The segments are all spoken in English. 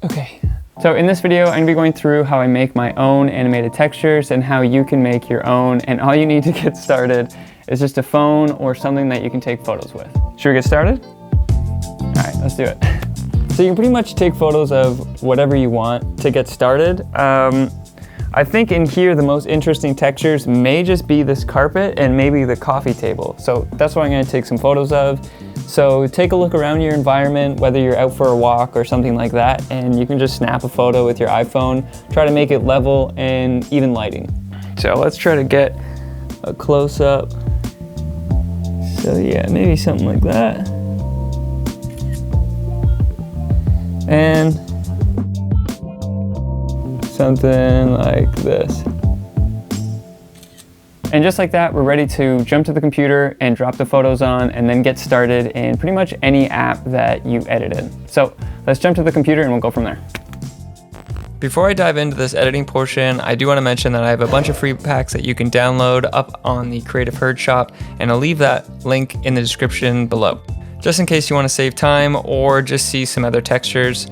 Okay, so in this video, I'm gonna be going through how I make my own animated textures and how you can make your own, and all you need to get started is just a phone or something that you can take photos with. Should we get started? All right, let's do it. So you can pretty much take photos of whatever you want to get started. I think in here, the most interesting textures may just be this carpet and maybe the coffee table. So that's what I'm gonna take some photos of. So take a look around your environment, whether you're out for a walk or something like that, and you can just snap a photo with your iPhone, try to make it level and even lighting. So let's try to get a close up. So yeah, maybe something like that. And something like this. And just like that, we're ready to jump to the computer and drop the photos on and then get started in pretty much any app that you edit in. So let's jump to the computer and we'll go from there. Before I dive into this editing portion, I do want to mention that I have a bunch of free packs that you can download up on the Creative Herd shop, and I'll leave that link in the description below, just in case you want to save time or just see some other textures.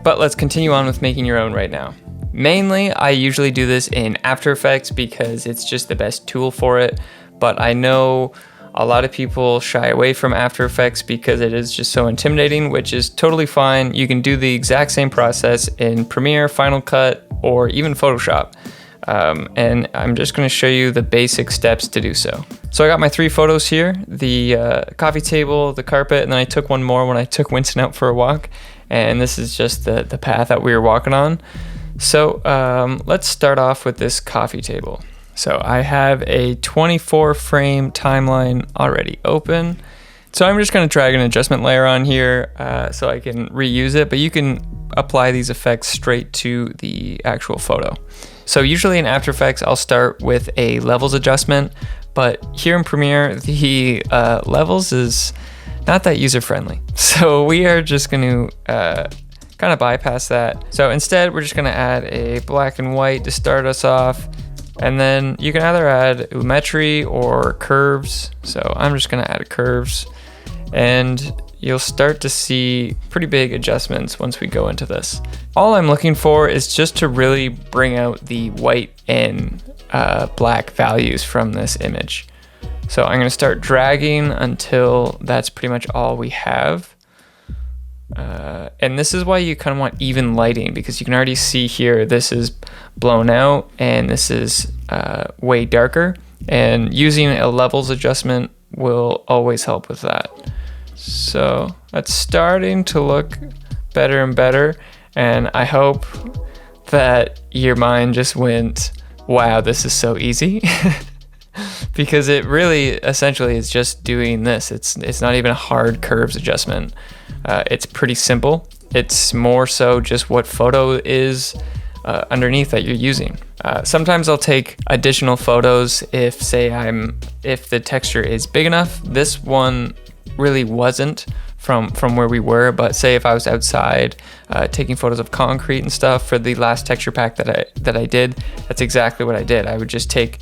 But let's continue on with making your own right now. Mainly, I usually do this in After Effects because it's just the best tool for it, but I know a lot of people shy away from After Effects because it is just so intimidating, which is totally fine. You can do the exact same process in Premiere, Final Cut, or even Photoshop. And I'm just gonna show you the basic steps to do so. So I got my 3 photos here, the coffee table, the carpet, and then I took one more when I took Winston out for a walk. And this is just the path that we were walking on. So let's start off with this coffee table. So I have a 24 frame timeline already open. So I'm just gonna drag an adjustment layer on here so I can reuse it, but you can apply these effects straight to the actual photo. So usually in After Effects, I'll start with a levels adjustment, but here in Premiere, the levels is not that user-friendly. So we are just gonna kind of bypass that. So instead, we're just gonna add a black and white to start us off. And then you can either add Lumetri or curves. So I'm just gonna add curves. And you'll start to see pretty big adjustments once we go into this. All I'm looking for is just to really bring out the white and black values from this image. So I'm gonna start dragging until that's pretty much all we have. And this is why you kind of want even lighting, because you can already see here this is blown out and this is way darker, and using a levels adjustment will always help with that. So that's starting to look better and better, and I hope that your mind just went, wow, this is so easy. Because it really essentially is just doing this. It's not even a hard curves adjustment. It's pretty simple. It's more so just what photo is underneath that you're using. Sometimes I'll take additional photos if the texture is big enough. This one really wasn't from where we were, but say if I was outside taking photos of concrete and stuff for the last texture pack that I did, that's exactly what I did. I would just take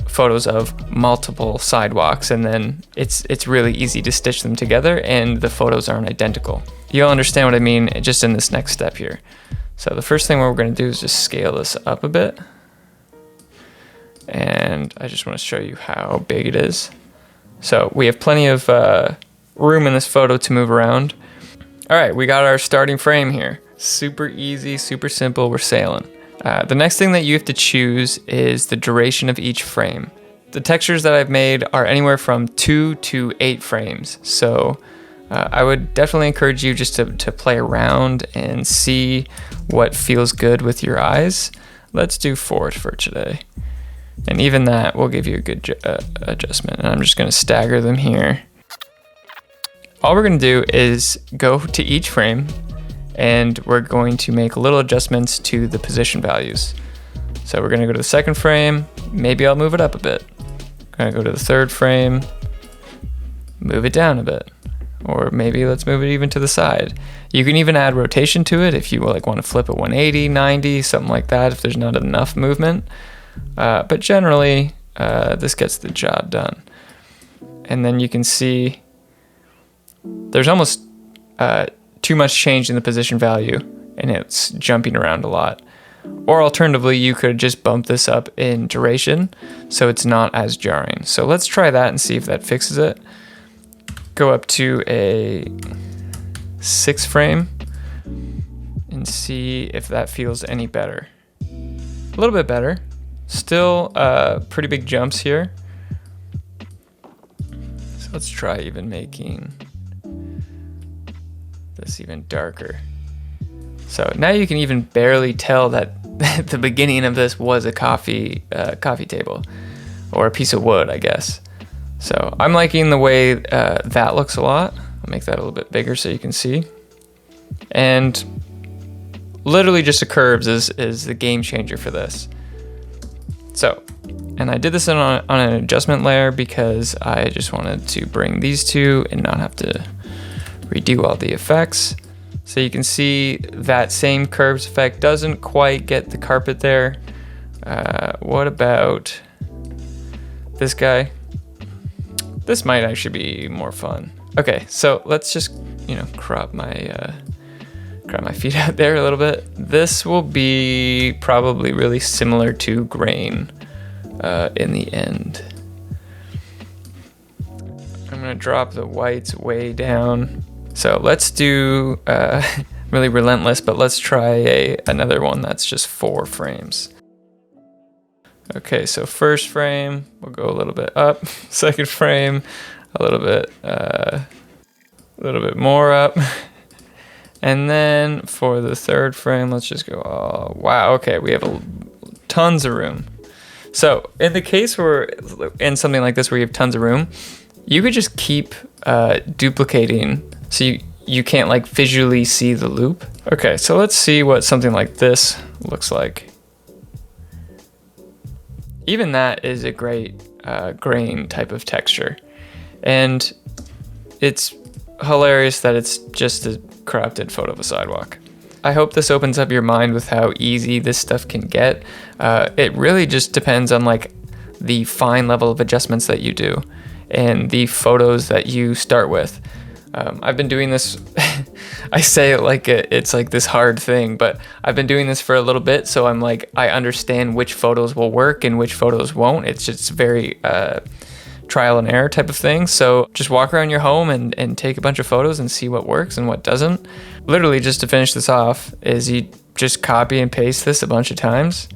photos of multiple sidewalks, and then it's really easy to stitch them together and the photos aren't identical. You'll understand what I mean just in this next step here. So the first thing we're going to do is just scale this up a bit, and I just want to show you how big it is. So we have plenty of room in this photo to move around. All right, we got our starting frame here. Super easy, super simple, we're sailing. The next thing that you have to choose is the duration of each frame. The textures that I've made are anywhere from 2 to 8 frames. So I would definitely encourage you just to play around and see what feels good with your eyes. Let's do 4 for today. And even that will give you a good adjustment. And I'm just gonna stagger them here. All we're gonna do is go to each frame, and we're going to make little adjustments to the position values. So we're gonna go to the second frame, maybe I'll move it up a bit. Gonna go to the third frame, move it down a bit. Or maybe let's move it even to the side. You can even add rotation to it if you like want to flip it 180, 90, something like that if there's not enough movement. But generally, this gets the job done. And then you can see there's almost too much change in the position value. and it's jumping around a lot. Or alternatively, you could just bump this up in duration so it's not as jarring. So let's try that and see if that fixes it. Go up to a 6 frame and see if that feels any better. A little bit better. Still pretty big jumps here. So let's try even making this even darker. So now you can even barely tell that the beginning of this was a coffee table or a piece of wood, I guess. So I'm liking the way that looks a lot. I'll make that a little bit bigger so you can see. And literally just the curves is the game changer for this. So, and I did this on an adjustment layer because I just wanted to bring these two and not have to redo all the effects. So you can see that same curves effect doesn't quite get the carpet there. What about this guy? This might actually be more fun. Okay, so let's just, crop my feet out there a little bit. This will be probably really similar to grain in the end. I'm gonna drop the whites way down. So let's do really relentless, but let's try another one that's just 4 frames. Okay, so first frame, we'll go a little bit up. Second frame, a little bit more up. And then for the third frame, let's just go, oh, wow, okay, we have tons of room. So in the case where, in something like this where you have tons of room, you could just keep duplicating so you can't like visually see the loop. Okay, so let's see what something like this looks like. Even that is a great grain type of texture. And it's hilarious that it's just a corrupted photo of a sidewalk. I hope this opens up your mind with how easy this stuff can get. It really just depends on like the fine level of adjustments that you do and the photos that you start with. I've been doing this, I say it like it's like this hard thing, but I've been doing this for a little bit, so I'm like, I understand which photos will work and which photos won't. It's just very trial and error type of thing. So just walk around your home and take a bunch of photos and see what works and what doesn't. Literally, just to finish this off, is you just copy and paste this a bunch of times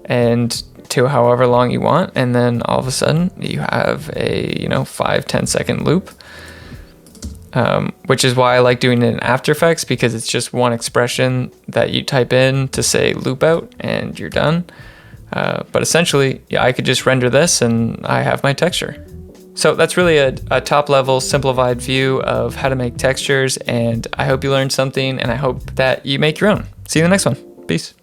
and to however long you want, and then all of a sudden you have a 5-10 second loop. Which is why I like doing it in After Effects, because it's just one expression that you type in to say loop out and you're done. But essentially, yeah, I could just render this and I have my texture. So that's really a top level simplified view of how to make textures, and I hope you learned something and I hope that you make your own. See you in the next one. Peace.